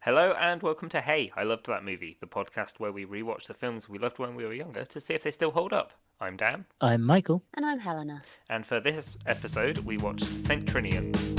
Hello and welcome to Hey, I Loved That Movie, the podcast where we rewatch the films we loved when we were younger to see if they still hold up. I'm Dan, I'm Michael. And I'm Helena. and for this episode we watched St. Trinian's.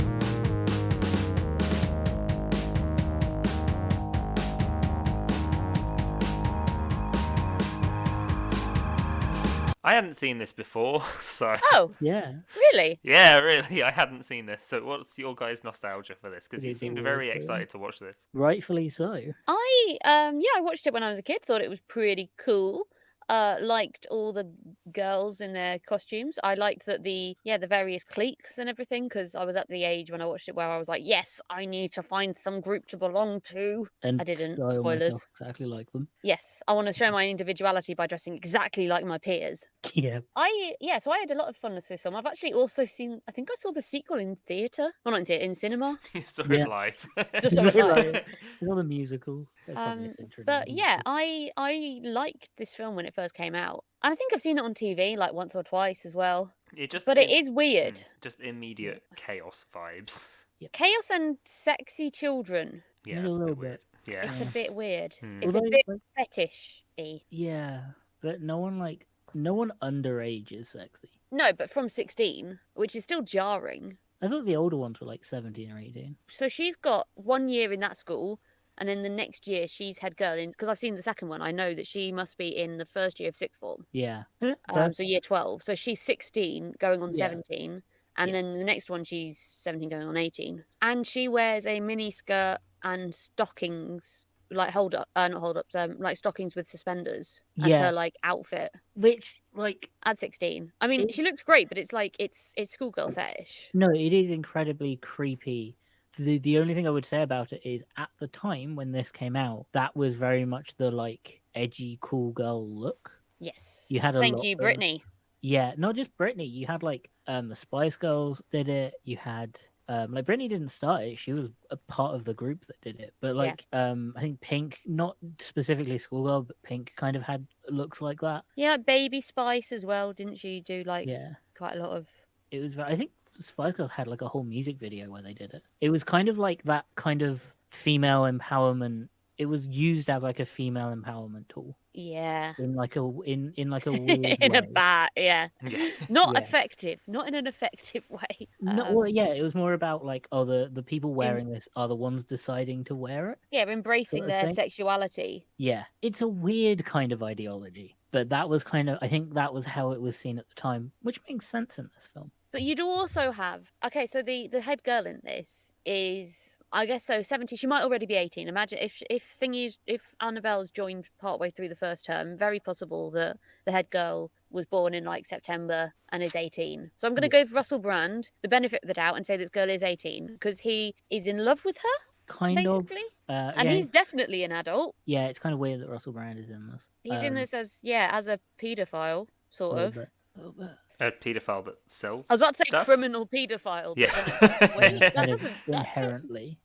I hadn't seen this before, so... Oh, Yeah. really? Yeah, really, I hadn't seen this. So what's your guys' nostalgia for this? Because It you is a seemed weird very film. excited to watch this. Rightfully so. I watched it when I was a kid, thought it was pretty cool. Liked all the girls in their costumes. I liked that the various cliques and everything, because I was at the age when I watched it where I was like, yes, I need to find some group to belong to. And I didn't. style Spoilers. myself exactly like them. Yes, I want to show my individuality by dressing exactly like my peers. Yeah. So I had a lot of fun with this film. I've actually also seen, I think I saw the sequel in theatre. Well, not in theatre, in cinema. You saw Yeah. it live. Just saw it live. It's not a musical. It's probably a St. Trinian But yeah, musical. I liked this film when it first came out. And I think I've seen it on TV like once or twice as well. It is weird. Just immediate chaos vibes. Chaos and sexy children. Yeah, A it's a little bit weird. Yeah. It's a bit weird. Hmm. It's a Although, bit like, fetish-y. yeah, but no one underage is sexy. No, but from 16, which is still jarring. I thought the older ones were like 17 or 18. So she's got 1 year in that school, and then the next year she's head girl in, because I've seen the second one. I know that she must be in the first year of sixth form. Yeah. So year 12. So she's 16 going on Yeah. 17. And Yeah. then the next one, she's 17 going on 18. And she wears a mini skirt and stockings, like like stockings with suspenders as Yeah. her like outfit Which, like, at 16. I mean, she looks great, but it's like, it's schoolgirl fetish. no, it is incredibly creepy. The only thing I would say about it is at the time when this came out, that was very much the like edgy cool girl look. Yes. You had a Thank lot you, of- Brittany. Yeah, not just Britney. You had like the Spice Girls did it. You had like Britney didn't start it. She was a part of the group that did it. But like I think Pink, not specifically Schoolgirl, but Pink kind of had looks like that. Yeah, Baby Spice as well. Didn't she do like quite a lot of... It was, I think Spice Girls had like a whole music video where they did it. It was kind of like that kind of female empowerment. It was used as like a female empowerment tool. Yeah. In like a weird in way. a bad, not Yeah. effective, not in an effective way. It was more about like, the people wearing this are the ones deciding to wear it. Yeah, embracing sort of their thing. sexuality. Yeah, it's a weird kind of ideology, but that was I think that was how it was seen at the time, which makes sense in this film. But you'd also have, so the head girl in this is, I guess so, 17. She might already be 18. Imagine if Annabelle's joined partway through the first term, very possible that the head girl was born in like September and is 18. So I'm going to go with Russell Brand, the benefit of the doubt, and say this girl is 18 because he is in love with her. Kind of. And he's definitely an adult. Yeah, it's kind of weird that Russell Brand is in this. He's in this as a paedophile, sort of. A paedophile that sells I was about to say stuff? criminal paedophile. Yeah. Inherently.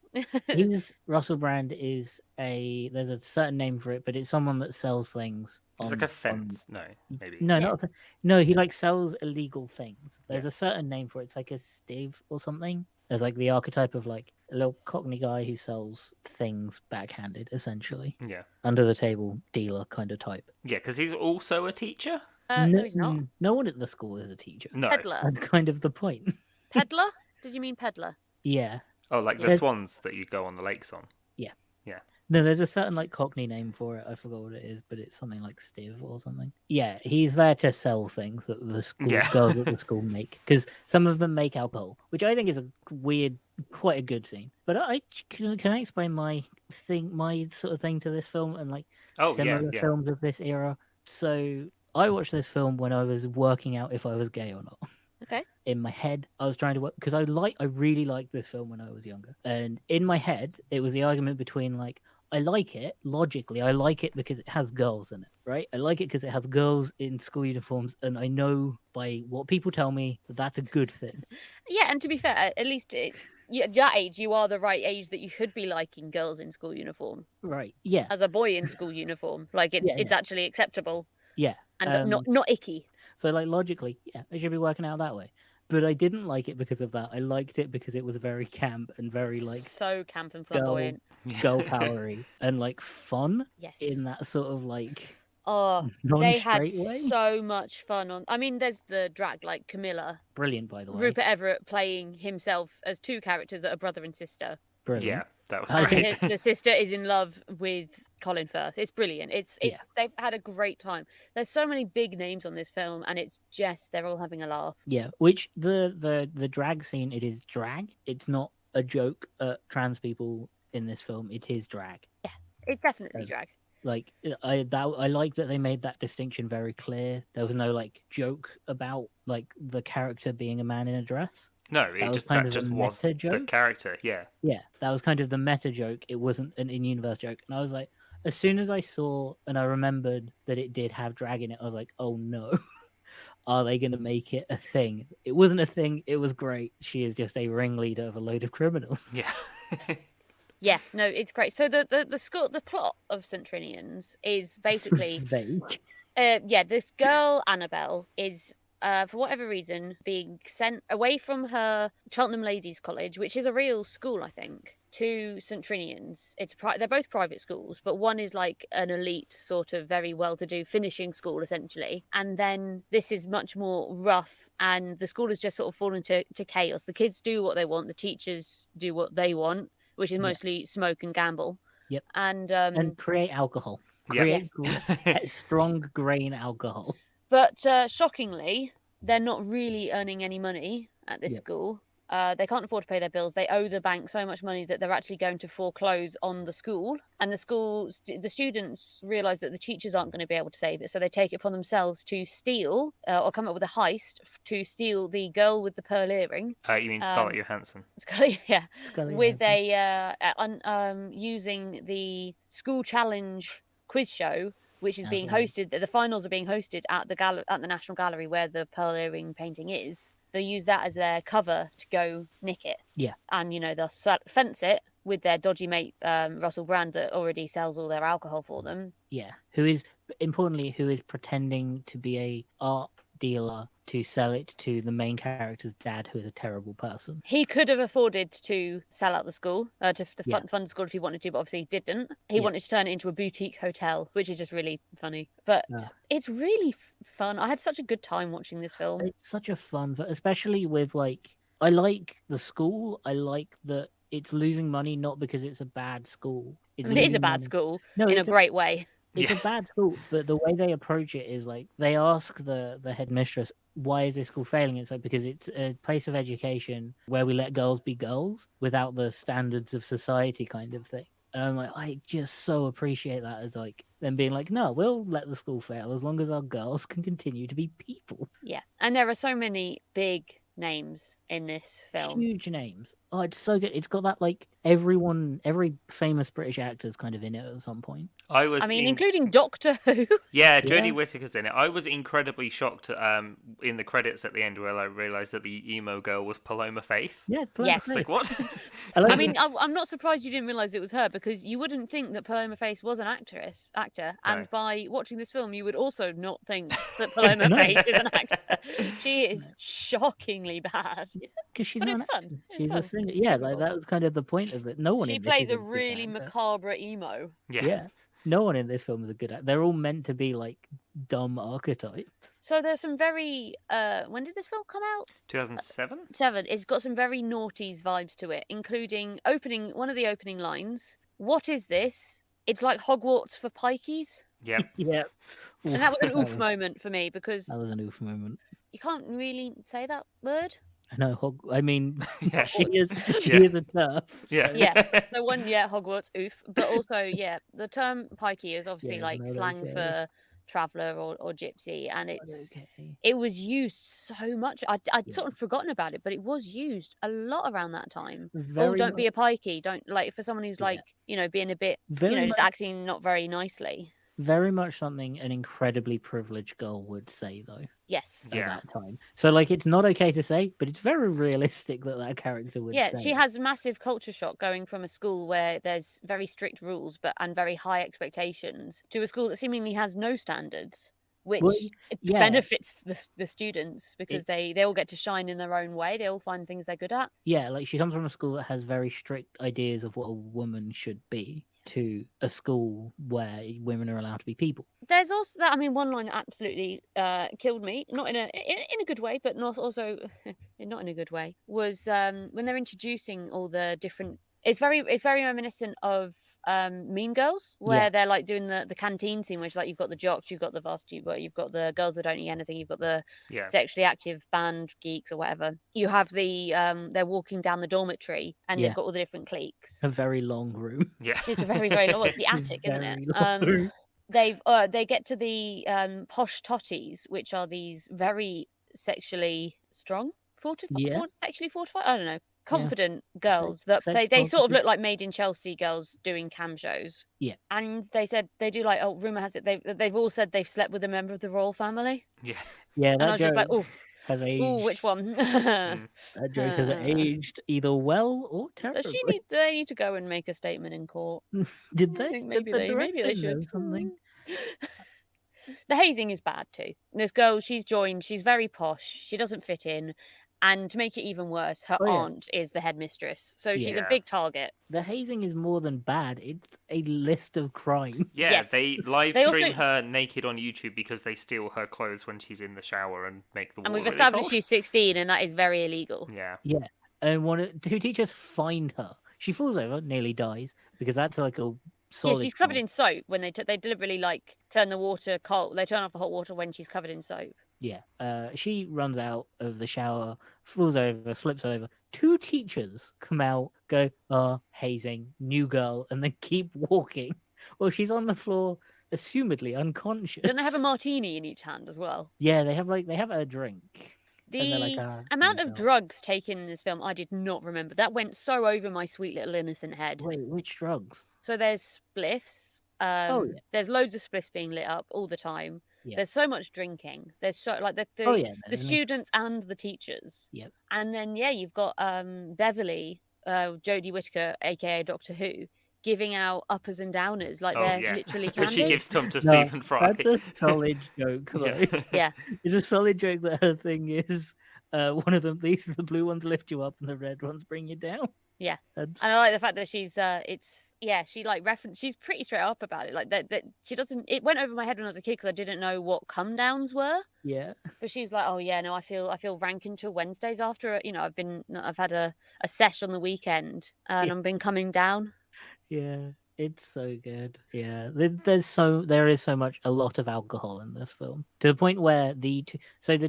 Russell Brand is there's a certain name for it, but it's someone that sells things. It's like a fence. No, maybe. No, he like sells illegal things. There's a certain name for it. It's like a stave or something. There's like the archetype of like a little cockney guy who sells things backhanded, essentially. Yeah. Under the table dealer kind of type. Yeah, because he's also a teacher. No, he's not. No one at the school is a teacher. No. Peddler. That's kind of the point. Peddler? Did you mean peddler? Yeah. Oh, like the swans that you go on the lakes on. Yeah. Yeah. No, there's a certain like cockney name for it. I forgot what it is, but it's something like Stiv or something. Yeah, he's there to sell things that the school girls at the school make, because some of them make alcohol, which I think is a weird, quite a good scene. But can I explain my sort of thing to this film and like similar films of this era? So I watched this film when I was working out if I was gay or not. Okay. In my head, I was trying to work because I really liked this film when I was younger, and in my head, it was the argument between like I like it logically, I like it because it has girls in it, right? I like it because it has girls in school uniforms, and I know by what people tell me that that's a good thing. Yeah, and to be fair, at least at that age, you are the right age that you should be liking girls in school uniform. Right? Yeah. As a boy in school uniform, like it's actually acceptable. Yeah. And not icky. So like logically, yeah, it should be working out that way. but I didn't like it because of that. I liked it because it was very camp and very like So camp and girl flamboyant. girl powery and like fun Yes. in that sort of like Oh, they had non-straight way. so much fun on. I mean, there's the drag, like Camilla, Brilliant, by the way. Rupert Everett playing himself as two characters that are brother and sister. Brilliant. Yeah, that was I great. And the sister is in love with Colin Firth. It's brilliant. It's Yeah. they've had a great time. There's so many big names on this film, and it's just they're all having a laugh. Yeah, which the drag scene, it is drag. It's not a joke at trans people in this film. It is drag. It's definitely Um, drag. Like I like that they made that distinction very clear. There was no like joke about like the character being a man in a dress. No, That was that kind of just a was meta the joke. character. Yeah. Yeah, that was kind of the meta joke. It wasn't an in-universe joke. And I was like, as soon as I saw and I remembered that it did have drag in it, I was like, oh no. Are they going to make it a thing? It wasn't a thing. It was great. She is just a ringleader of a load of criminals. Yeah. Yeah, no, it's great. So the plot of St. Trinian's is basically Vague. this girl Annabelle is for whatever reason being sent away from her Cheltenham Ladies College, which is a real school, I think, to St. Trinian's. They're both private schools, but one is like an elite sort of very well-to-do finishing school essentially, and then this is much more rough, and the school has just sort of fallen to chaos. The kids do what they want, the teachers do what they want, which is Yeah. mostly smoke and gamble. Yep. And create alcohol. Yeah. Create Yes. strong grain alcohol. But shockingly, they're not really earning any money at this Yep. school. They can't afford to pay their bills. They owe the bank so much money that they're actually going to foreclose on the school. And the students realise that the teachers aren't going to be able to save it, so they take it upon themselves to steal or come up with a heist to steal the girl with the pearl earring. You mean Scarlett Johansson? Yeah, Scully with Hansen. using the school challenge quiz show, which is being Absolutely. hosted. The finals are being hosted at the National Gallery where the pearl earring painting is. They use that as their cover to go nick it. Yeah. And they'll fence it with their dodgy mate Russell Brand that already sells all their alcohol for them. Yeah. Who is pretending to be a art dealer to sell it to the main character's dad, who is a terrible person. He could have afforded to sell out the school, to Yeah. fund the school if he wanted to, but obviously he didn't. He Yeah. wanted to turn it into a boutique hotel, which is just really funny. But it's really fun. I had such a good time watching this film. It's such a fun, especially with like, I like the school. I like that it's losing money not because it's a bad school. I mean, it is a losing bad money- school No, in a it's great way. It's Yeah. a bad school, but the way they approach it is like they ask the headmistress, "Why is this school failing?" It's like because it's a place of education where we let girls be girls without the standards of society, kind of thing. And I'm like, I just so appreciate that as like them being like, no, we'll let the school fail as long as our girls can continue to be people. Yeah, and there are so many big names in this film. Huge names. Oh, it's so good. It's got that like every famous British actor's kind of in it at some point. I mean, including Doctor Who. Yeah, Yeah. Jodie Whittaker's in it. I was incredibly shocked in the credits at the end where I realised that the emo girl was Paloma Faith. Yeah, it's Yes. It's like, what? I mean, I'm not surprised you didn't realise it was her, because you wouldn't think that Paloma Faith was an actor, and No. by watching this film, you would also not think that Paloma No. Faith is an actor. She is shockingly bad. Because she's But not it's an fun. actor. It's She's fun. a singer. It's Yeah, like believable. that was kind of the point of it. No one She in this plays is a good really actor. macabre emo. Yeah. No one in this film is a good actor. They're all meant to be like dumb archetypes. So there's some very when did this film come out? 2007? 7. It's got some very naughties vibes to it, including one of the opening lines. What is this? It's like Hogwarts for pikeys. Yeah. Yeah. And that was an oof was- moment for me, because That was an oof moment. you can't really say that word. I know. I mean, Yeah. she is Yeah. a turf. Yeah. Yeah. So Hogwarts, oof. But also, the term pikey is obviously Yeah, like not slang okay. for traveller or gypsy, and Not it's okay. it was used so much. I'd sort of forgotten about it, but it was used a lot around that time. Very Don't be much- a pikey. Don't, like, for someone who's Yeah. like, being a bit, very just much, acting not very nicely. very much something an incredibly privileged girl would say, though. Yes. At Yeah. that time. So, like, it's not okay to say, but it's very realistic that character would Yeah, say. she has massive culture shock going from a school where there's very strict rules and very high expectations to a school that seemingly has no standards. which Well, it yeah. benefits the students because they all get to shine in their own way. They all find things they're good at. Yeah, like she comes from a school that has very strict ideas of what a woman should be to a school where women are allowed to be people. There's also that. I mean, one line that absolutely killed me, not in a good way, but not also not in a good way, was when they're introducing all the different. It's very reminiscent of Mean Girls, where they're like doing the canteen scene, which like you've got the jocks, you've got the varsity, but you've got the girls that don't eat anything, you've got the sexually active band geeks or whatever. You have the they're walking down the dormitory and they've got all the different cliques. A very long room. Yeah. It's a very long. Well, it's the attic, isn't it? They get to the posh totties, which are these very sexually strong, sexually fortified. I don't know, confident girls that they sort of look like Made in Chelsea girls doing cam shows. Yeah, and they said they do like, oh, rumor has it they've all said they've slept with a member of the royal family. Yeah. Yeah, and I was just like, oof. Has aged. Ooh, which one? That joke has aged either well or terribly. Do they need to go and make a statement in court? Did they? I think maybe they should know something. The hazing is bad too. This girl, she's joined. She's very posh. She doesn't fit in. And to make it even worse, her aunt is the headmistress. So she's a big target. The hazing is more than bad. It's a list of crime. Yeah, Yes. they live stream her naked on YouTube because they steal her clothes when she's in the shower and make the water And we've really established cold. she's 16, and that is very illegal. Yeah. Yeah. And two teachers find her. She falls over, nearly dies, because that's like a solid. Yeah, she's covered in soap when they deliberately like turn the water cold. They turn off the hot water when she's covered in soap. Yeah. She runs out of the shower, falls over, slips over. Two teachers come out, go, hazing, new girl, and then keep walking. Well, she's on the floor, assumedly unconscious. Don't they have a martini in each hand as well? Yeah, they have a drink. The amount of drugs taken in this film, I did not remember. That went so over my sweet little innocent head. Wait, which drugs? So there's spliffs. There's loads of spliffs being lit up all the time. Yeah. There's so much drinking. There's so like the students and the teachers. Yep. And then you've got Beverly, Jodie Whittaker, aka Doctor Who, giving out uppers and downers like they're literally candy. Which she gives some to Stephen Fry. That's a solid joke, though. Yeah. It's a solid joke that her thing is one of them, these are the blue ones lift you up and the red ones bring you down. Yeah. And I like the fact that she's she like she's pretty straight up about it. Like that she doesn't, it went over my head when I was a kid because I didn't know what come downs were. Yeah. But she's like, oh yeah, no, I feel rank until Wednesdays after, I've had a sesh on the weekend and I've been coming down. Yeah. It's so good. Yeah. There is a lot of alcohol in this film to the point where the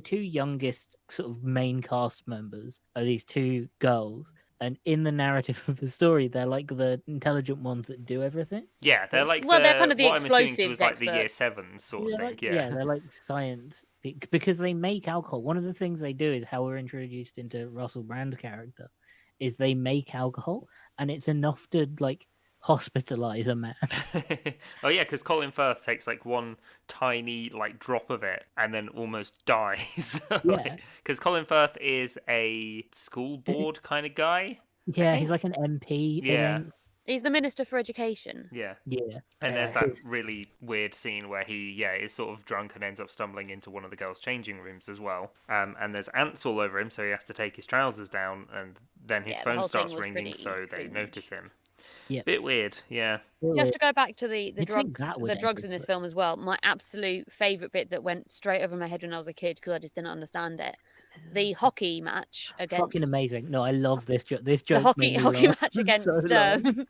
two youngest sort of main cast members are these two girls. And in the narrative of the story, they're like the intelligent ones that do everything. Yeah, they're like they're kind of the what I'm assuming explosives was like experts. the year 7 sort of thing. Yeah, they're like science because they make alcohol. One of the things they do is how we're introduced into Russell Brand's character is they make alcohol, and it's enough to like hospitalize a man. Oh yeah, because Colin Firth takes like one tiny like drop of it and then almost dies. Yeah, because Colin Firth is a school board kind of guy. Yeah, he's like an MP. Yeah. He's the Minister for Education. Yeah. Yeah. And there's that really weird scene where he, is sort of drunk and ends up stumbling into one of the girls' changing rooms as well. And there's ants all over him, so he has to take his trousers down, and then his phone starts ringing, so they notice him. Yeah. Bit weird, yeah. Just to go back to the drugs in this film as well, my absolute favourite bit that went straight over my head when I was a kid because I just didn't understand it. The hockey match against fucking amazing. No, I love this joke. This joke. The hockey match against the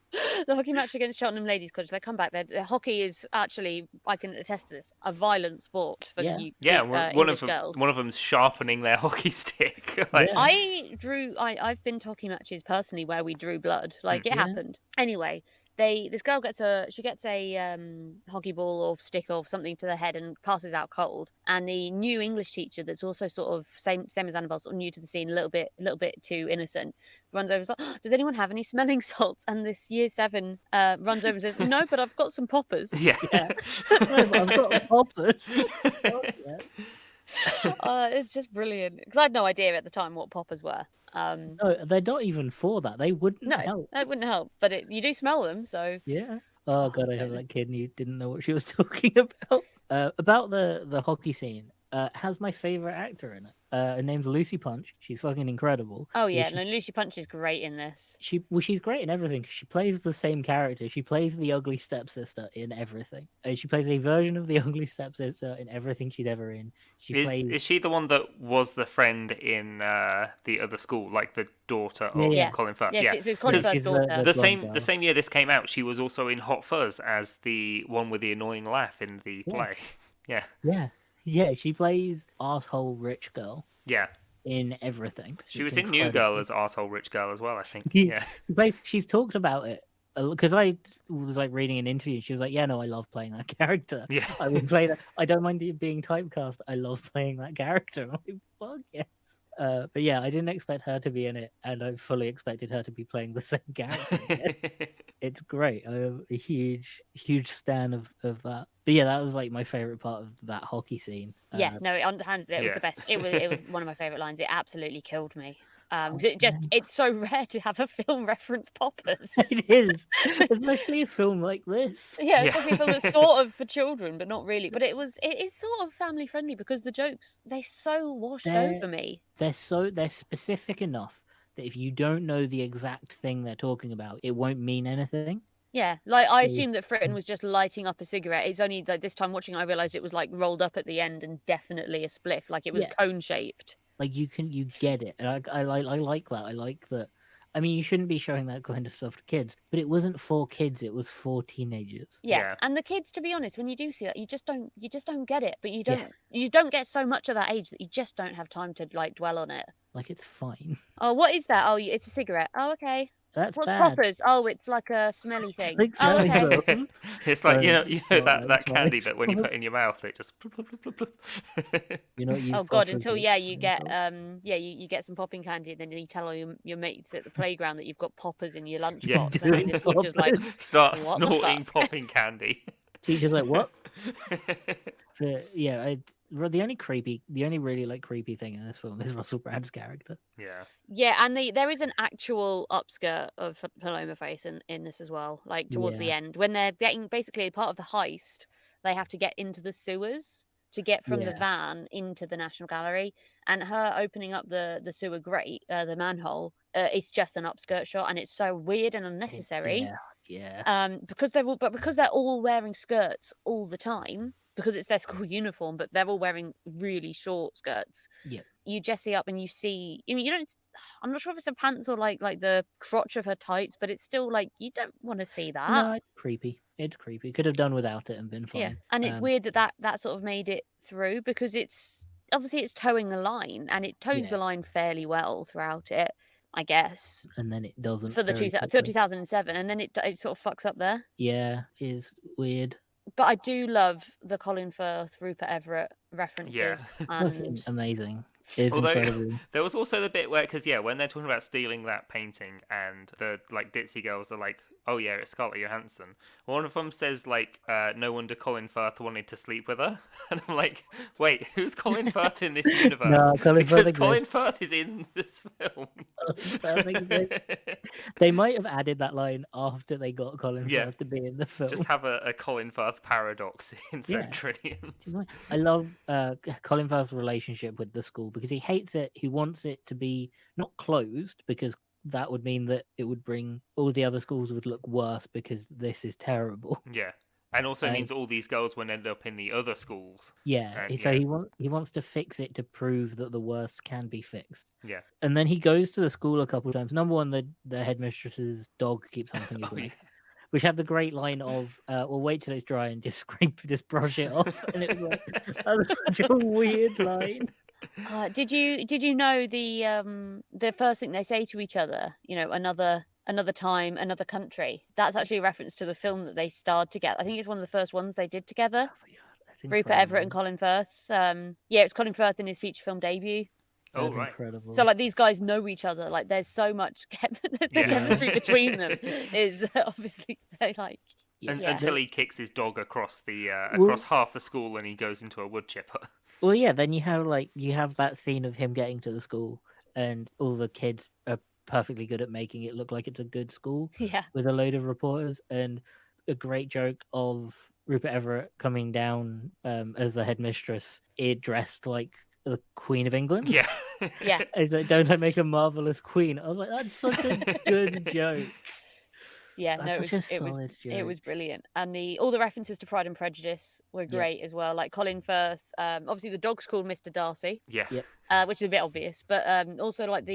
hockey match against Cheltenham Ladies College. They come back. Hockey is actually, I can attest to this, a violent sport for one of them. girls. One of them's sharpening their hockey stick. I've been to hockey matches personally where we drew blood. It happened. Anyway, this girl gets a hockey ball or stick or something to the head and passes out cold. And the new English teacher, that's also sort of same as Annabelle, sort of new to the scene, a little bit too innocent, runs over and says, "Oh, does anyone have any smelling salts?" And this year 7 runs over and says, "No, but I've got some poppers." Yeah. No, but I've got poppers. It's just brilliant because I had no idea at the time what poppers were. No, they're not even for that. They wouldn't help. That wouldn't help, but you do smell them, so yeah. Oh god, I have that kid and you didn't know what she was talking about. About the hockey scene, has my favorite actor in it. Her name's Lucy Punch. She's fucking incredible. Oh yeah, no, Lucy Punch is great in this. She's great in everything. She plays the same character. She plays the ugly stepsister in everything. She plays a version of the ugly stepsister in everything she's ever in. Is she the one that was the friend in the other school, like the daughter of Colin Firth? Yeah, it's Colin Firth's daughter. The same year this came out, she was also in Hot Fuzz as the one with the annoying laugh in the play. Yeah. She plays arsehole rich girl. Yeah. In everything. She was in New Girl as arsehole rich girl as well, I think. Yeah. She's talked about it because I was like reading an interview. She was like, "Yeah, no, I love playing that character. Yeah, I would play that. I don't mind being typecast. I love playing that character." I'm like, "Fuck yes." But yeah, I didn't expect her to be in it, and I fully expected her to be playing the same character. It's great. I'm a huge stan of that. But yeah, that was like my favorite part of that hockey scene. Yeah, no, it was the best. It was one of my favorite lines. It absolutely killed me. It's so rare to have a film reference poppers. It is, especially a film like this. Yeah, especially a film that's sort of for children, but not really. But it is sort of family friendly because the jokes, they're so washed over me. They're specific enough that if you don't know the exact thing they're talking about, it won't mean anything. Yeah, like I assumed that Fritten was just lighting up a cigarette. It's only like this time watching I realised it was like rolled up at the end and definitely a spliff, like it was cone shaped. Like you get it. And I like that. I like that. I mean, you shouldn't be showing that kind of stuff to kids, but it wasn't for kids. It was for teenagers. Yeah. And the kids, to be honest, when you do see that, you just don't get it. But you don't get so much of that age that you just don't have time to like dwell on it. Like it's fine. Oh, what is that? Oh, it's a cigarette. Oh, okay. What's bad. Poppers? Oh, it's like a smelly thing. It's like okay. It's like you know that candy that when you put in your mouth it just. Oh God! Until you get you get some popping candy, and then you tell all your mates at the playground that you've got poppers in your lunchbox, and then the teacher's like, start snorting popping candy. Teacher's like, what? The only really like creepy thing in this film is Russell Brand's character. Yeah, and there is an actual upskirt of Paloma Face in this as well. Like towards the end, when they're getting basically part of the heist, they have to get into the sewers to get from the van into the National Gallery, and her opening up the sewer grate, the manhole. It's just an upskirt shot, and it's so weird and unnecessary. Because they're all wearing skirts all the time. Because it's their school uniform, but they're all wearing really short skirts. Yeah. You Jessie up and you see. I mean, you don't. I'm not sure if it's a pants or like the crotch of her tights, but it's still like you don't want to see that. No, it's creepy. Could have done without it and been fine. Yeah, and it's weird that sort of made it through because it's obviously it's towing the line and it tows the line fairly well throughout it, I guess. And then it doesn't for 2007, and then it sort of fucks up there. Yeah, is weird. But I do love the Colin Firth, Rupert Everett references. Yeah. And amazing. Although there was also the bit where, because when they're talking about stealing that painting, and the like ditzy girls are like, "Oh yeah, it's Scarlett Johansson." One of them says like, "No wonder Colin Firth wanted to sleep with her," and I'm like, "Wait, who's Colin Firth in this universe?" No, Colin Firth is in this film. They might have added that line after they got Colin Firth to be in the film. Just have a Colin Firth paradox in Trinian. I love Colin Firth's relationship with the school because he hates it. He wants it to be not closed because that would mean that it would bring all the other schools would look worse because this is terrible. Yeah. And also means all these girls would end up in the other schools. Yeah, so he wants to fix it to prove that the worst can be fixed. Yeah. And then he goes to the school a couple of times. Number one, the headmistress's dog keeps humping his leg. Which had the great line of, "We'll wait till it's dry and just brush it off." And it was like, that was such a weird line. Did you know the first thing they say to each other? You know, another time, another country. That's actually a reference to the film that they starred together. I think it's one of the first ones they did together. Rupert Everett and Colin Firth. It's Colin Firth in his feature film debut. Oh, right. Incredible. So like these guys know each other. Like there's so much chemistry between them. Is that obviously they like. Until he kicks his dog across the across half the school and he goes into a wood chipper. Well, yeah. Then you have that scene of him getting to the school and all the kids are perfectly good at making it look like it's a good school. Yeah. With a load of reporters and a great joke of Rupert Everett coming down as the headmistress, dressed like the Queen of England. Yeah. Yeah. It's like, don't I make a marvelous queen? I was like, that's such a good joke. Yeah, That's such a solid joke. It was brilliant, and all the references to Pride and Prejudice were great as well. Like Colin Firth, obviously the dog's called Mr. Darcy, Yeah. Which is a bit obvious, but also like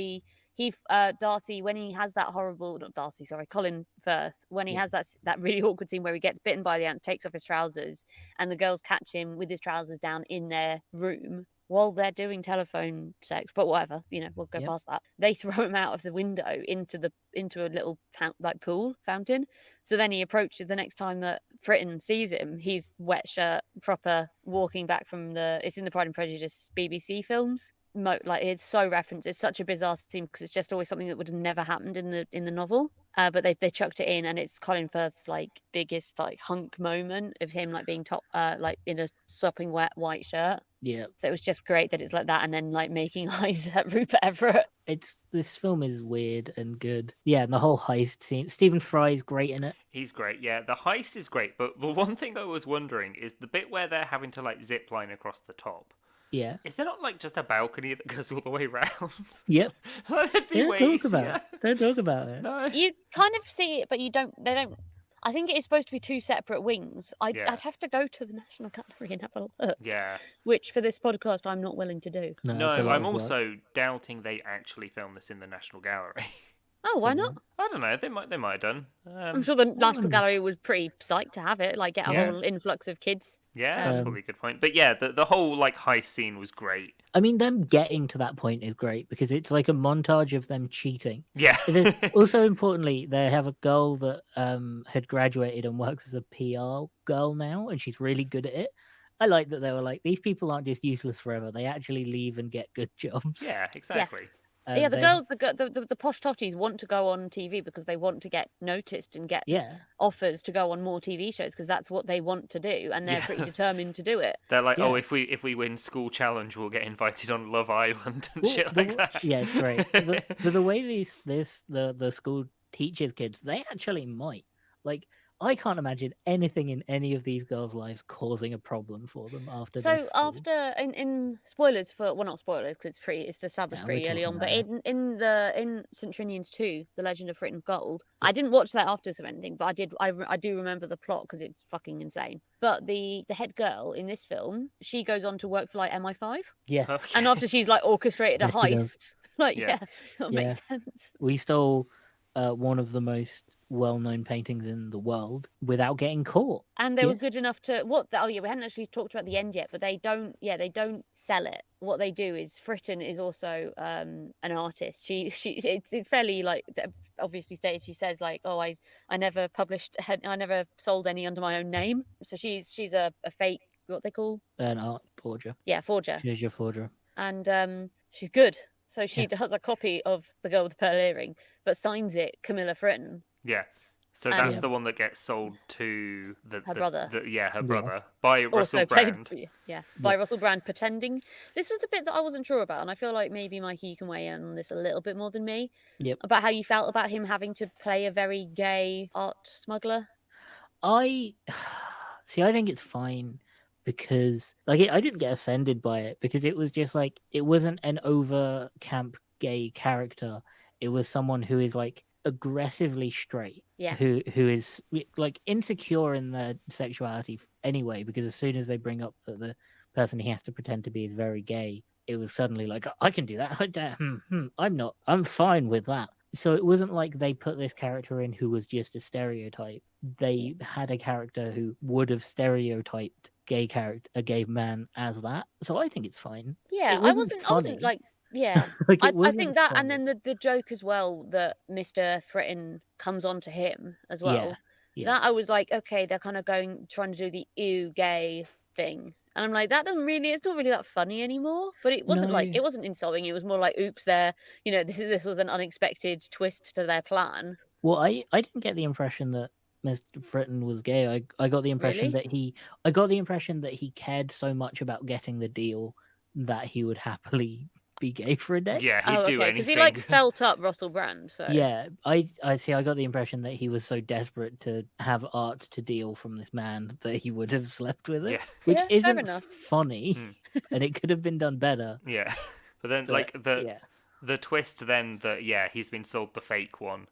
Darcy, when he has that horrible, not Darcy, sorry, Colin Firth, when he has that really awkward scene where he gets bitten by the ants, takes off his trousers, and the girls catch him with his trousers down in their room while they're doing telephone sex, but whatever, we'll go past that. They throw him out of the window into a little pool fountain. So then he approaches the next time that Fritton sees him. He's wet shirt, proper, walking back from it's in the Pride and Prejudice BBC films. Like it's so referenced. It's such a bizarre scene because it's just always something that would have never happened in the novel. But they chucked it in, and it's Colin Firth's like biggest like hunk moment of him like being top like in a sopping wet white shirt. Yeah. So it was just great that it's like that, and then like making eyes at Rupert Everett. This film is weird and good. Yeah, and the whole heist scene. Stephen Fry's great in it. He's great. Yeah, the heist is great, but the one thing I was wondering is the bit where they're having to like zip line across the top. Yeah. Is there not like just a balcony that goes all the way round? Yep. That'd be way Don't easier. talk about it. No. You kind of see it, but they don't. I think it is supposed to be two separate wings. I'd have to go to the National Gallery and have a look. Yeah. Which, for this podcast, I'm not willing to do. No, I'm also doubting they actually filmed this in the National Gallery. Oh, why not? I don't know. They might have done. I'm sure the National Gallery was pretty psyched to have it, like get a whole influx of kids. Yeah, that's probably a good point. But yeah, the whole like heist scene was great. I mean, them getting to that point is great because it's like a montage of them cheating. Yeah. Also, importantly, they have a girl that had graduated and works as a PR girl now, and she's really good at it. I like that they were like, these people aren't just useless forever; they actually leave and get good jobs. Yeah, exactly. Yeah. Yeah, the girls, the posh totties want to go on TV because they want to get noticed and get offers to go on more TV shows because that's what they want to do, and they're pretty determined to do it. They're like, oh, if we win school challenge, we'll get invited on Love Island and shit like that. Yeah, it's great. The way the school teaches kids, they actually might like. I can't imagine anything in any of these girls' lives causing a problem for them after this. So after in spoilers for not spoilers because it's established pretty early on, but in St. Trinian's 2, The Legend of Fritton Gold, I didn't watch that after or anything, but I do remember the plot because it's fucking insane. But the head girl in this film, she goes on to work for like MI5. Yes. Okay. And after she's like orchestrated a heist, that makes sense. We stole one of the most well-known paintings in the world without getting caught, and they were good enough to we hadn't actually talked about the end yet, but they don't sell it. What they do is Fritton is also an artist. It's fairly like obviously stated. She says like, oh, I never sold any under my own name. So she's a fake, what they call an art forger. Yeah, forger. She's your forger, and she's good. So she does a copy of The Girl with the Pearl Earring, but signs it Camilla Fritton. Yeah. So that's the one that gets sold to her brother. Her brother by Russell Brand. By Russell Brand, pretending. This was the bit that I wasn't sure about, and I feel like maybe Mikey, you can weigh in on this a little bit more than me. Yep. About how you felt about him having to play a very gay art smuggler. I think it's fine. Because like I didn't get offended by it because it was just like it wasn't an over camp gay character. It was someone who is like aggressively straight. Yeah. Who is like insecure in their sexuality anyway, because as soon as they bring up that the person he has to pretend to be is very gay, it was suddenly like, I can do that. I'm fine with that. So it wasn't like they put this character in who was just a stereotype. They had a character who would have stereotyped a gay man as that. So I think it's fine. Yeah, I wasn't like, yeah. Like, I think that, funny. and then the joke as well that Mr. Fritton comes on to him as well. Yeah. That I was like, okay, they're kind of trying to do the ew gay thing. And I'm like, it's not really that funny anymore. But it wasn't it wasn't insulting. It was more like, oops, this was an unexpected twist to their plan. Well, I didn't get the impression that Mr. Fritton was gay. I got the impression that he cared so much about getting the deal that he would happily be gay for a day. Yeah, he'd do anything. Because he like felt up Russell Brand. So yeah, I see. I got the impression that he was so desperate to have art to deal from this man that he would have slept with it, which fair isn't enough. funny, and it could have been done better. Yeah, but then the twist then that he's been sold the fake one.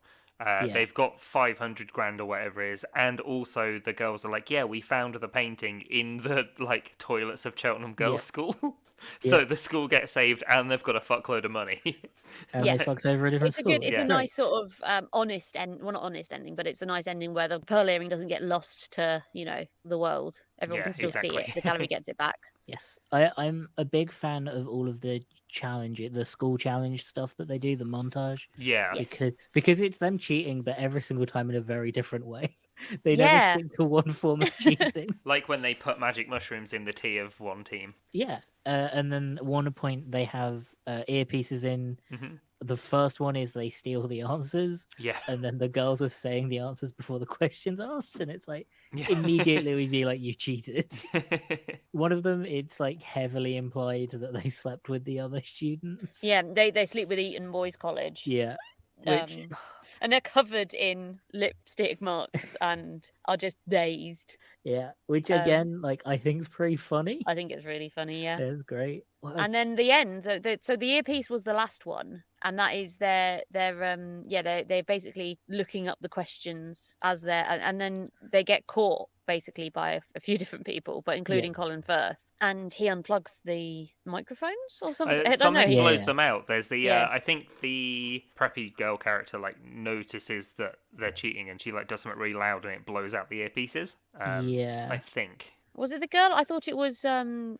They've got 500 grand or whatever it is, and also the girls are like, we found the painting in the like toilets of Cheltenham Girls' School. So the school gets saved, and they've got a fuckload of money. And they fucked over a different school. It's a nice sort of honest end. Well, not honest ending, but it's a nice ending where the pearl earring doesn't get lost to the world. Everyone can still see it. The gallery gets it back. Yes, I'm a big fan of all of the the school challenge stuff that they do, the montage. Yeah, because it's them cheating, but every single time in a very different way. They never stick to one form of cheating. Like when they put magic mushrooms in the tea of one team. Yeah, and then at one point they have earpieces in. Mm-hmm. The first one is they steal the answers. Yeah. And then the girls are saying the answers before the question's asked, and it's like immediately we'd be like, you cheated. One of them, it's like heavily implied that they slept with the other students. Yeah, they sleep with Eton Boys College. Yeah. And they're covered in lipstick marks and are just dazed. Yeah, which again, like, I think is pretty funny. I think it's really funny, yeah. It's great. And then the end, so the earpiece was the last one, and that is they're basically looking up the questions as and then they get caught basically by a few different people, but including Colin Firth. And he unplugs the microphones or something. I don't know. Something blows them out. There's the I think the preppy girl character like notices that they're cheating, and she like does something really loud, and it blows out the earpieces. I think. Was it the girl? I thought it was. Colin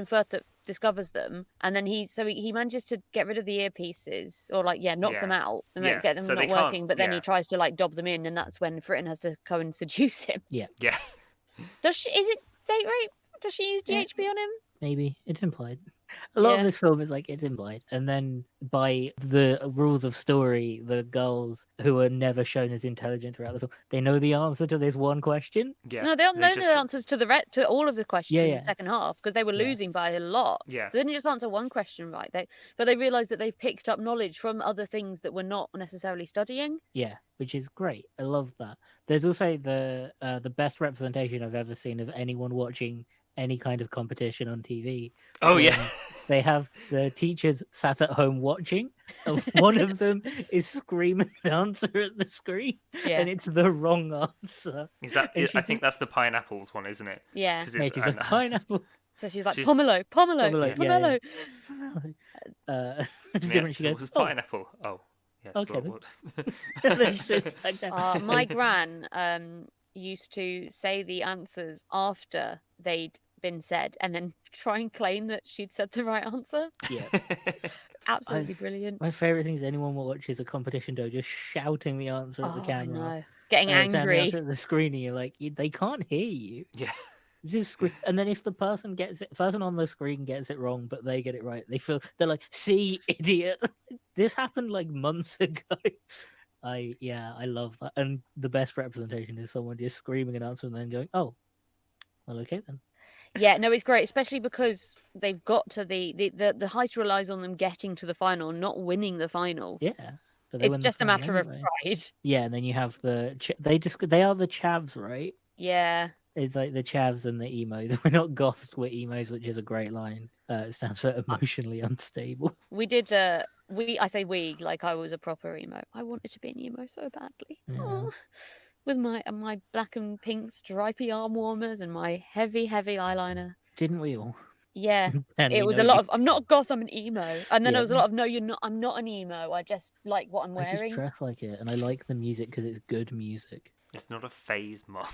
Firth that discovers them, and then he manages to get rid of the earpieces or knock them out and get them not working. But then he tries to dob them in, and that's when Fritten has to go and seduce him. Yeah. Yeah. Does she? Is it date rape? Does she use GHB on him? Maybe it's implied. A lot of this film is like it's implied, and then by the rules of story, the girls who are never shown as intelligent throughout the film, they know the answer to this one question. Yeah, no, they don't know the answers to to all of the questions in the second half because they were losing by a lot. Yeah, so they didn't just answer one question right. But they realised that they've picked up knowledge from other things that we're not necessarily studying. Yeah, which is great. I love that. There's also the best representation I've ever seen of anyone watching any kind of competition on TV. Oh yeah. They have the teachers sat at home watching, and one of them is screaming the answer at the screen, and it's the wrong answer. Is that? I think that's the pineapples one, isn't it? Yeah. She's like, pineapple. So she's like, pomelo. Yeah. She goes, pineapple. Oh, yeah. Okay. My gran used to say the answers after they'd been said and then try and claim that she'd said the right answer. Yeah. Absolutely brilliant. My favourite thing is anyone who watches a competition show just shouting the answer at the camera. I know. Getting angry. The at the screen, and you're like, they can't hear you. Yeah. Just scream. And then if the person on the screen gets it wrong, but they get it right, they're like, see, idiot. This happened like months ago. I love that. And the best representation is someone just screaming an answer and then going, oh, well, okay then. Yeah, no, it's great, especially because they've got to the heist relies on them getting to the final, not winning the final. Yeah, but it's just a matter of pride. Yeah, and then you have they are the chavs, right? Yeah, it's like the chavs and the emos. We're not goths, we're emos, which is a great line. It stands for emotionally unstable. We did. I say we like I was a proper emo. I wanted to be an emo so badly. Yeah. With my black and pink stripy arm warmers and my heavy eyeliner. Didn't we all? Yeah. It was a lot of, I'm not a goth, I'm an emo. And then there was a lot of, no, you're not, I'm not an emo. I just like what I'm wearing. I just dress like it, and I like the music because it's good music. It's not a phase, Mum.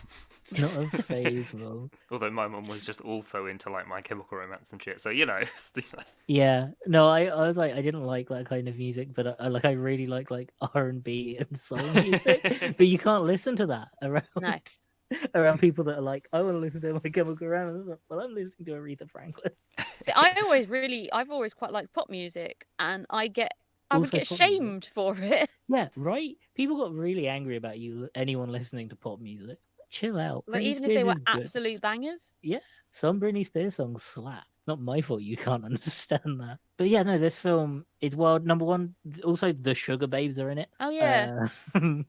It's not a phase, Mum. Although my mum was just also into like My Chemical Romance and shit, so Yeah, no, I was like, I didn't like that kind of music, but I really like R&B and soul music. But you can't listen to that around people that are like, I want to listen to My Chemical Romance. Well, I'm listening to Aretha Franklin. See, I've always quite liked pop music, and I would get shamed for it. Yeah, right? People got really angry about anyone listening to pop music. Chill out. Like, even if they were absolute bangers? Yeah, some Britney Spears songs slap. It's not my fault you can't understand that. But yeah, no, this film is wild. Number one, also the Sugar Babes are in it. Oh yeah.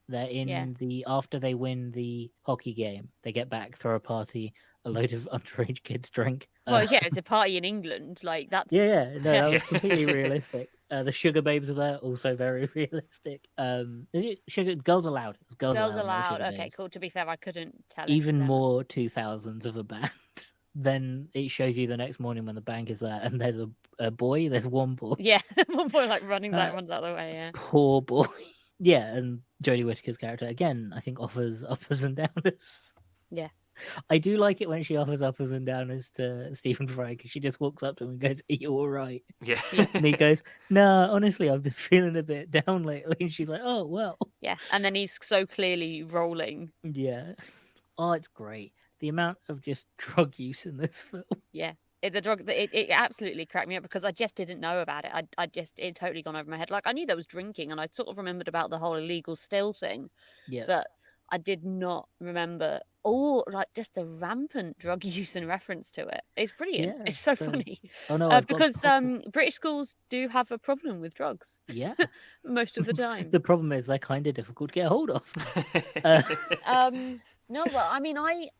They're in Yeah. after they win the hockey game, they get back, throw a party, a load of underage kids drink. Well, yeah, it's a party in England. Like that's Yeah, no, that was Yeah. completely realistic. The Sugar Babes are there, also very realistic. Is it Sugar Girls Aloud? It's Girls Girls Aloud, not Aloud. Sugar Okay, Babes. cool. To be fair, I couldn't tell. Even them. more 2000s of a band. Then it shows you the next morning when the bank is there, and there's a boy. There's one boy. Yeah, one boy like runs out of the way. Yeah. Poor boy. Yeah, and Jodie Whittaker's character again, I think offers uppers and downers. Yeah. I do like it when she offers uppers and downers to Stephen Fry because she just walks up to him and goes, "Are you all right?" Yeah. And he goes, "No, honestly, I've been feeling a bit down lately." And she's like, "Oh well." Yeah, and then he's so clearly rolling. Yeah. Oh, it's great. The amount of just drug use in this film. Yeah. It absolutely cracked me up because I just didn't know about it. It totally gone over my head. Like I knew there was drinking and I sort of remembered about the whole illegal still thing. Yeah. But I did not remember all like just the rampant drug use and reference to it. It's brilliant. Yeah, it's so funny. Oh no, because British schools do have a problem with drugs. Yeah. Most of the time. The problem is they're kind of difficult to get hold of. No, well, I mean, I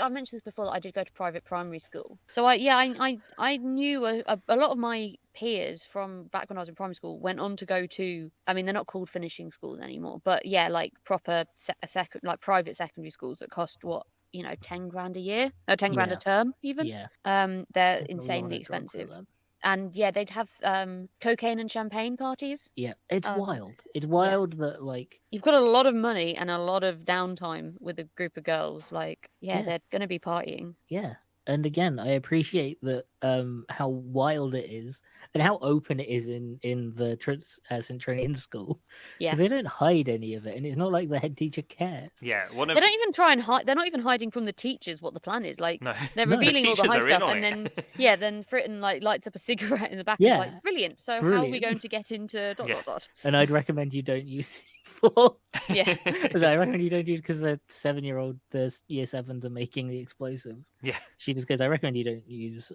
mentioned this before that I did go to private primary school. So I knew a lot of my peers from back when I was in primary school went on to go to, I mean, they're not called finishing schools anymore, but yeah, like proper like private secondary schools that cost what, 10 grand a year, no, 10 grand a term even. Yeah. They're insanely expensive. And yeah, they'd have cocaine and champagne parties. Yeah, it's wild. It's wild that like you've got a lot of money and a lot of downtime with a group of girls. Like, they're gonna be partying. Yeah, and again, I appreciate that how wild it is and how open it is in the St. Trinian school. Yeah, because they don't hide any of it, and it's not like the head teacher cares. Yeah, they don't even try and hide. They're not even hiding from the teachers what the plan is. Like, they're revealing all the high stuff, and then then Fritton like lights up a cigarette in the back. Yeah, and is like brilliant. So how are we going to get into ... And I'd recommend you don't use C4. Yeah, I recommend you don't use because the 7-year-old, the year 7s are making the explosives. Yeah, she just goes, I recommend you don't use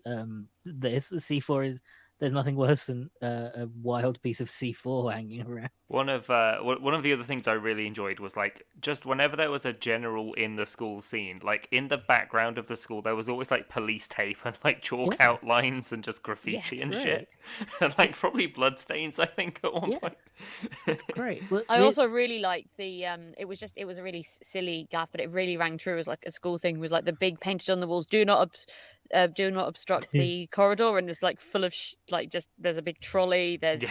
this. C4 is, there's nothing worse than a wild piece of C4 hanging around. One of the other things I really enjoyed was like just whenever there was a general in the school scene, like in the background of the school, there was always like police tape and like chalk outlines and just graffiti and shit, and like probably bloodstains. I think at one point. Great. Well, I also really liked the it was a really silly gaff, but it really rang true as like a school thing. Was like the big painted on the walls, do not obstruct the corridor, and it's like full of like just there's a big trolley, there's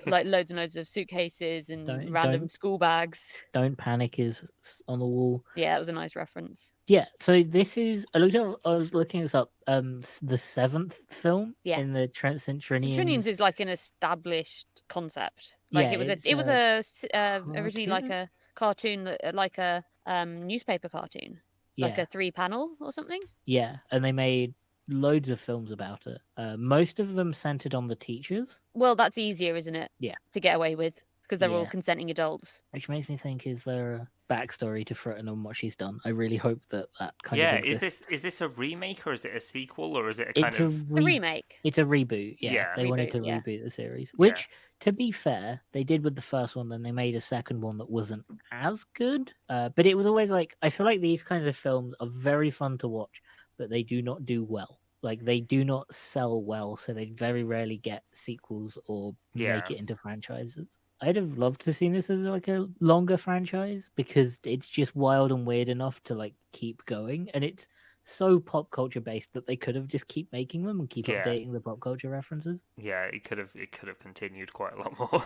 like loads and loads of suitcases and random school bags. Don't panic is on the wall. Yeah, it was a nice reference. Yeah, so this is I was looking this up. The 7th film in the St. Trinian. Trinian's is like an established concept. Like it was originally like a cartoon, like a newspaper cartoon, like a 3-panel or something. Yeah, and they made loads of films about it. Most of them centered on the teachers. Well, that's easier, isn't it? Yeah, to get away with because they're all consenting adults. Which makes me think: is there a backstory to Fritton and what she's done? I really hope that kind of exists. is this a remake or is it a sequel or is it it's a remake? It's a reboot. Yeah, they wanted to reboot the series, which, to be fair, they did with the first one. Then they made a second one that wasn't as good, but it was always like I feel like these kinds of films are very fun to watch, but they do not do well. Like they do not sell well, so they very rarely get sequels or make it into franchises. I'd have loved to see this as like a longer franchise because it's just wild and weird enough to like keep going, and it's so pop culture based that they could have just keep making them and keep updating the pop culture references. Yeah, it could have continued quite a lot more.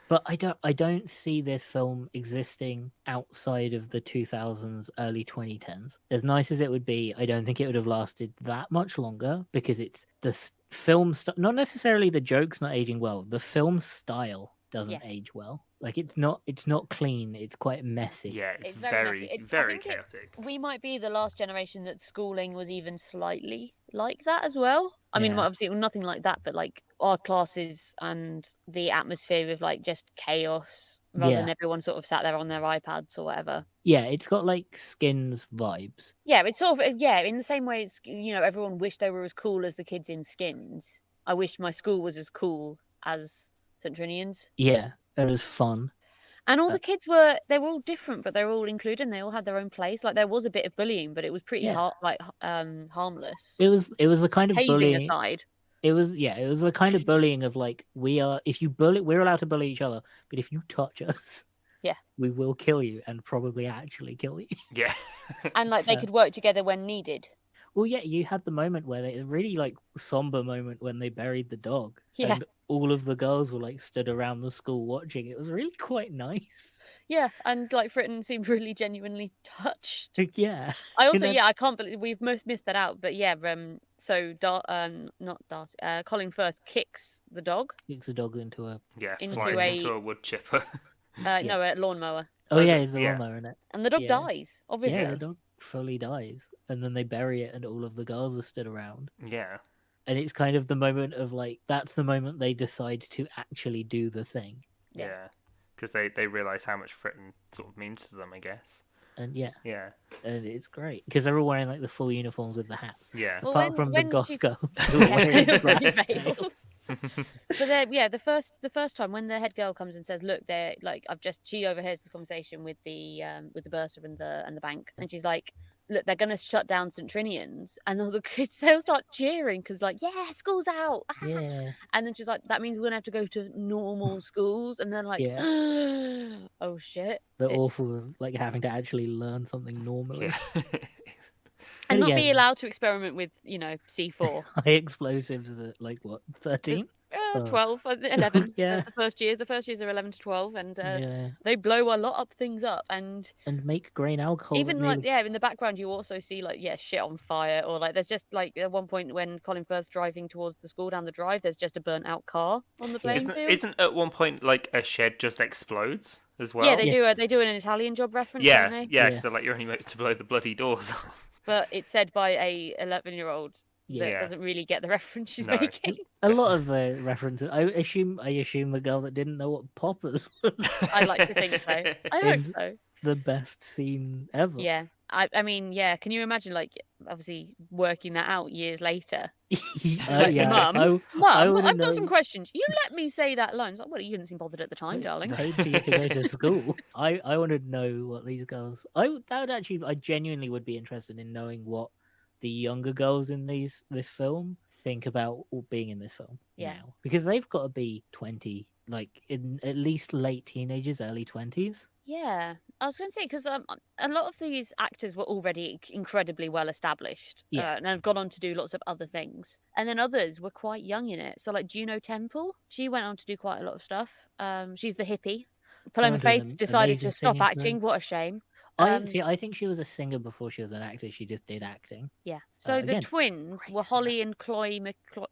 But I don't see this film existing outside of the 2000s, early 2010s. As nice as it would be, I don't think it would have lasted that much longer because it's the film not necessarily the jokes not aging well. The film style doesn't age well. Like it's not clean. It's quite messy. Yeah, it's very chaotic. We might be the last generation that schooling was even slightly like that as well. I mean, Yeah. obviously nothing like that, but like our classes and the atmosphere of like just chaos rather than everyone sort of sat there on their iPads or whatever. Yeah, it's got like Skins vibes. Yeah, it's sort of in the same way it's everyone wished they were as cool as the kids in Skins. I wish my school was as cool as St. Trinian's. Yeah, it was fun. And all the kids were all different, but they were all included and they all had their own place. Like there was a bit of bullying, but it was pretty harmless. It was the kind of hazing bullying aside. It was the kind of bullying of like we're allowed to bully each other, but if you touch us, we will kill you and probably actually kill you. Yeah. And like they could work together when needed. Well, yeah, you had the moment where a really like somber moment when they buried the dog. Yeah. And all of the girls were like stood around the school watching. It was really quite nice. Yeah, and like Fritton seemed really genuinely touched. Yeah. I also I can't believe we've missed that out, but yeah, so not Darcy, Colin Firth kicks the dog. Kicks the dog into a flies into a wood chipper. No, a lawnmower. Oh yeah, it's a lawnmower in it. And the dog dies, obviously. Yeah, the dog fully dies. And then they bury it and all of the girls are stood around. Yeah. And it's kind of the moment of like, that's the moment they decide to actually do the thing. Yeah. Because they realise how much Fritton sort of means to them, I guess. And yeah. And it's great. Because they're all wearing like the full uniforms with the hats. Yeah. Well, Apart from the goth girls who are wearing black veils. But the first time when the head girl comes and says, "Look, they're like she overhears this conversation with the bursar and the bank," and she's like, "Look, they're gonna shut down St. Trinian's," and all the kids they'll start cheering because like, "Yeah, school's out!" Yeah. And then she's like, "That means we're gonna have to go to normal schools," and then like, "Oh shit!" They're awful, like having to actually learn something normally. Yeah. And not be allowed to experiment with, C4. High explosives at like what, 13? 12, 11. Yeah. The first years are 11 to 12, and Yeah. they blow a lot of things up, and make grain alcohol. even like in the background you also see like shit on fire, or like there's just like at one point when Colin Firth's driving towards the school down the drive, there's just a burnt out car on the playing field. Isn't at one point like a shed just explodes as well? Yeah, they do an Italian Job reference, don't they? Yeah, because they're like, you're only meant to blow the bloody doors off. But it's said by a 11-year-old that doesn't really get the reference she's making. A lot of the references. I assume the girl that didn't know what poppers was. I like to think so. I hope so. The best scene ever. Yeah. I mean, yeah. Can you imagine, like, obviously working that out years later? Mum, I've got some questions. You let me say that line. It's like, well, you didn't seem bothered at the time, darling. Paid for you to go to school. I want to know what these girls. I genuinely would be interested in knowing what the younger girls in this film think about being in this film now, because they've got to be 20, like in at least late teenagers, early 20s. Yeah, I was going to say, because a lot of these actors were already incredibly well established, and have gone on to do lots of other things. And then others were quite young in it. So, like Juno Temple, she went on to do quite a lot of stuff. She's the hippie. Paloma Faith decided to stop acting. What a shame. I think she was a singer before she was an actor. She just did acting. Yeah. So the twins were Holly and Chloe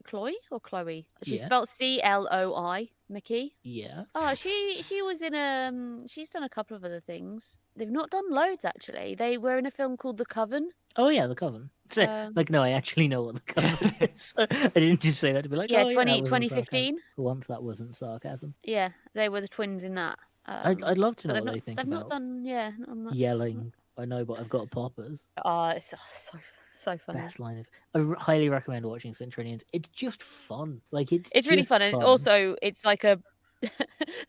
Chloe or Chloe? She's spelled CLOI. Mickey. Yeah. Oh, she was in she's done a couple of other things. They've not done loads actually. They were in a film called The Coven. Oh yeah, The Coven. So, no, I actually know what The Coven is. I didn't just say that to be like, 2015. Once that wasn't sarcasm. Yeah, they were the twins in that. I'd love to know what they think they've about. They've not done, yelling. I know, but I've got poppers. Oh, it's so funny. Best line of. I highly recommend watching St. Trinian's. It's just fun. Like it's really fun, and it's like a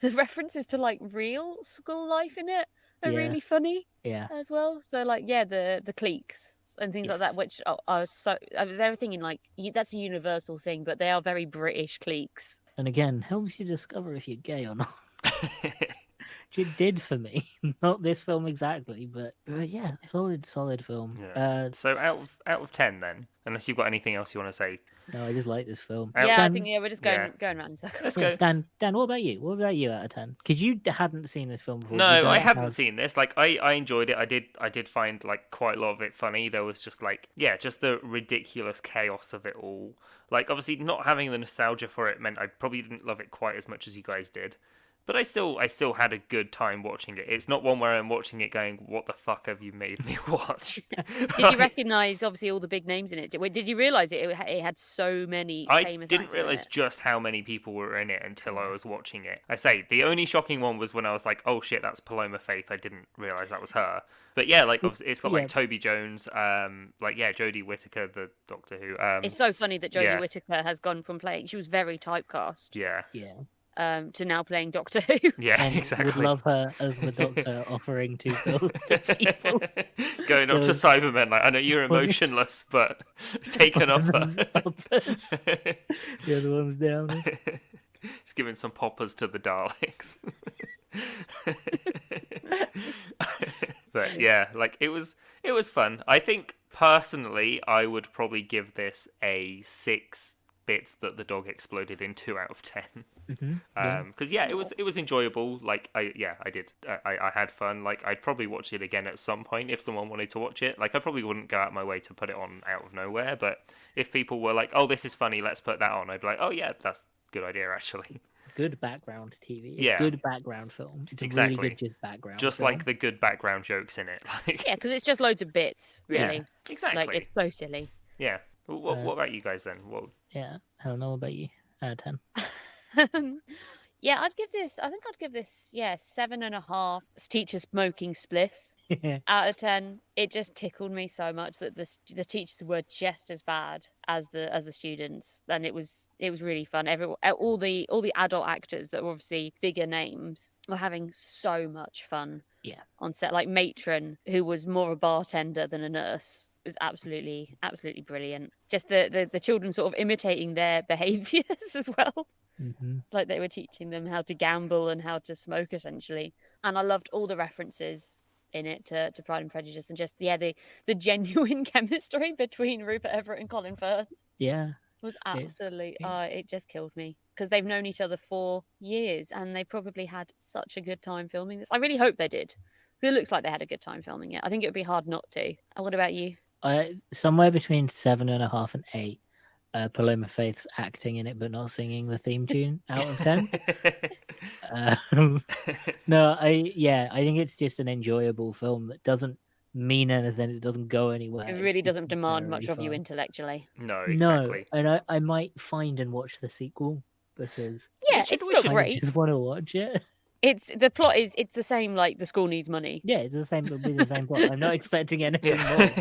the references to like real school life in it are really funny. Yeah. As well. So like the cliques and things like that, which are so they're a thing in like that's a universal thing, but they are very British cliques. And again, helps you discover if you're gay or not. It did for me. Not this film exactly, but yeah, solid film. Yeah. So out of 10 then, unless you've got anything else you want to say. No, I just like this film. I think we're just going around in circles. Let's go. Dan, what about you? What about you out of 10? Because you hadn't seen this film before. No, I hadn't seen this. Like I enjoyed it. I did find like quite a lot of it funny. There was just like just the ridiculous chaos of it all. Like obviously not having the nostalgia for it meant I probably didn't love it quite as much as you guys did. But I still had a good time watching it. It's not one where I'm watching it going, "What the fuck have you made me watch?" Did you recognise obviously all the big names in it? Did you realise it had so many famous actors? I didn't realise just how many people were in it until I was watching it. I say the only shocking one was when I was like, "Oh shit, that's Paloma Faith." I didn't realise that was her. But yeah, like it's got like Toby Jones, like Jodie Whittaker, the Doctor Who. It's so funny that Jodie Whittaker has gone from playing. She was very typecast. Yeah. To now playing Doctor Who. Yeah, and exactly. Would love her as the Doctor offering to go to people. Going up to Cybermen like, I know you're emotionless, but take an upper. The other one's down. He's giving some poppers to the Daleks. But yeah, like it was fun. I think personally I would probably give this a 6 bits that the dog exploded in 2 out of 10. Because it was enjoyable. Like I did. I had fun. Like I'd probably watch it again at some point if someone wanted to watch it. Like I probably wouldn't go out my way to put it on out of nowhere, but if people were like, "Oh, this is funny, let's put that on," I'd be like, "Oh yeah, that's a good idea actually." Good background TV. Yeah. Good background film. It's exactly. A really good background. Just film. like the good background jokes in it. Like... Yeah, because it's just loads of bits. Really. Yeah, exactly. Like it's so silly. Yeah. What about you guys then? Yeah. I don't know about you. Out of 10. Yeah, I think I'd give this 7.5 teacher smoking spliffs out of 10. It just tickled me so much that the teachers were just as bad as the students, and it was really fun. All the adult actors that were obviously bigger names were having so much fun. Yeah. On set, like Matron, who was more a bartender than a nurse, was absolutely brilliant. Just the children sort of imitating their behaviours as well. Mm-hmm. Like they were teaching them how to gamble and how to smoke, essentially. And I loved all the references in it to Pride and Prejudice, and just the genuine chemistry between Rupert Everett and Colin Firth. Yeah, was absolutely it just killed me, because they've known each other for years and they probably had such a good time filming this. I really hope they did. It looks like they had a good time filming it. I think it would be hard not to. What about you? Somewhere between 7.5 and 8. Paloma Faith's acting in it but not singing the theme tune out of 10. No, I think it's just an enjoyable film that doesn't mean anything. It doesn't go anywhere. It really doesn't demand much of you intellectually. No, exactly. No, and I might find and watch the sequel because it's still great. I just want to watch it. The plot is the same, like the school needs money. Yeah, it'll be the same plot. I'm not expecting anything more.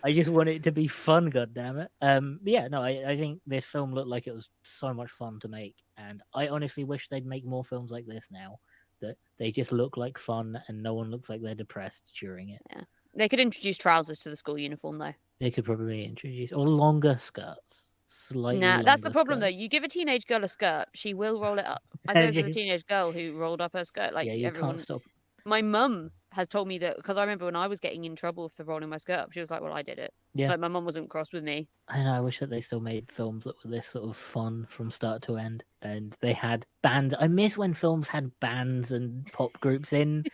I just want it to be fun, goddammit. I think this film looked like it was so much fun to make, and I honestly wish they'd make more films like this now. That they just look like fun and no one looks like they're depressed during it. Yeah. They could introduce trousers to the school uniform though. They could probably introduce or longer skirts. That's the problem though. You give a teenage girl a skirt, she will roll it up. I think it was a teenage girl who rolled up her skirt. Like everyone... can't stop. My mum has told me that, because I remember when I was getting in trouble for rolling my skirt up, she was like, "Well, I did it." Yeah. Like my mum wasn't cross with me. I know. I wish that they still made films that were this sort of fun from start to end, and they had bands. I miss when films had bands and pop groups in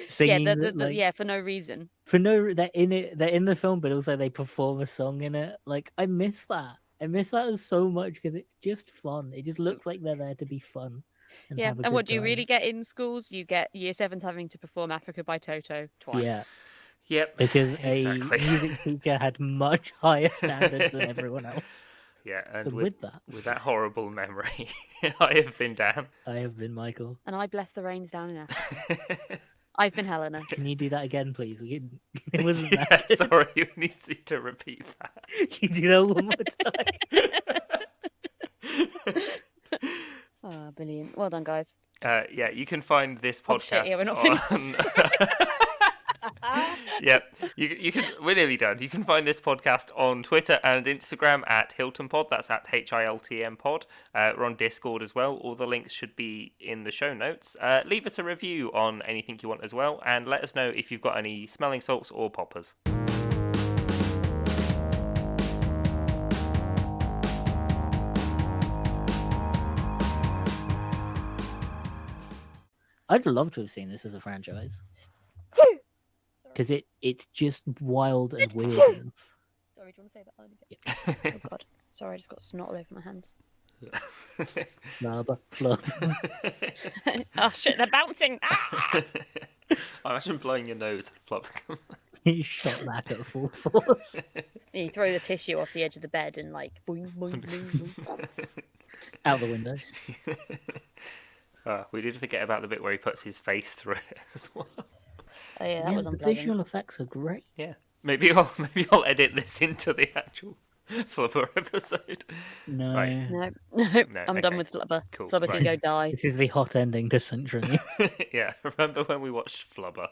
singing. For no reason. They're in it. They're in the film, but also they perform a song in it. Like I miss that. I miss that so much because it's just fun. It just looks like they're there to be fun. And what do you really get in schools? You get Year 7s having to perform Africa by Toto twice. Yeah. Yep. Because a music teacher had much higher standards than everyone else. Yeah, and but with that horrible memory, I have been Dan. I have been Michael. And I bless the rains down in Africa. I've been Helena. Can you do that again, please? It wasn't that. Sorry, you need to repeat that. Can you do that one more time? Oh, brilliant. Well done, guys. You can find this podcast we're not finished. Yep, you can. We're nearly done. You can find this podcast on Twitter and Instagram at Hilton Pod. That's at HILTM Pod. We're on Discord as well. All the links should be in the show notes. Leave us a review on anything you want as well, and let us know if you've got any smelling salts or poppers. I'd love to have seen this as a franchise. Because it's just wild and weird. Sorry, do you want to say that line again? Yeah. Oh, God. Sorry, I just got snot all over my hands. Flubber, flub. Oh shit, they're bouncing! Ah! I imagine blowing your nose and flop. He shot that at full force. You throw the tissue off the edge of the bed and like boing, boing, boing, boing. Out the window. We did forget about the bit where he puts his face through it as well. Oh yeah, that was the unpleasant. visual effects are great. Yeah, maybe I'll edit this into the actual Flubber episode. No. Right. No, I'm done okay. with Flubber. Cool, Flubber right. can go die. This is the hot ending to Century. Yeah, remember when we watched Flubber?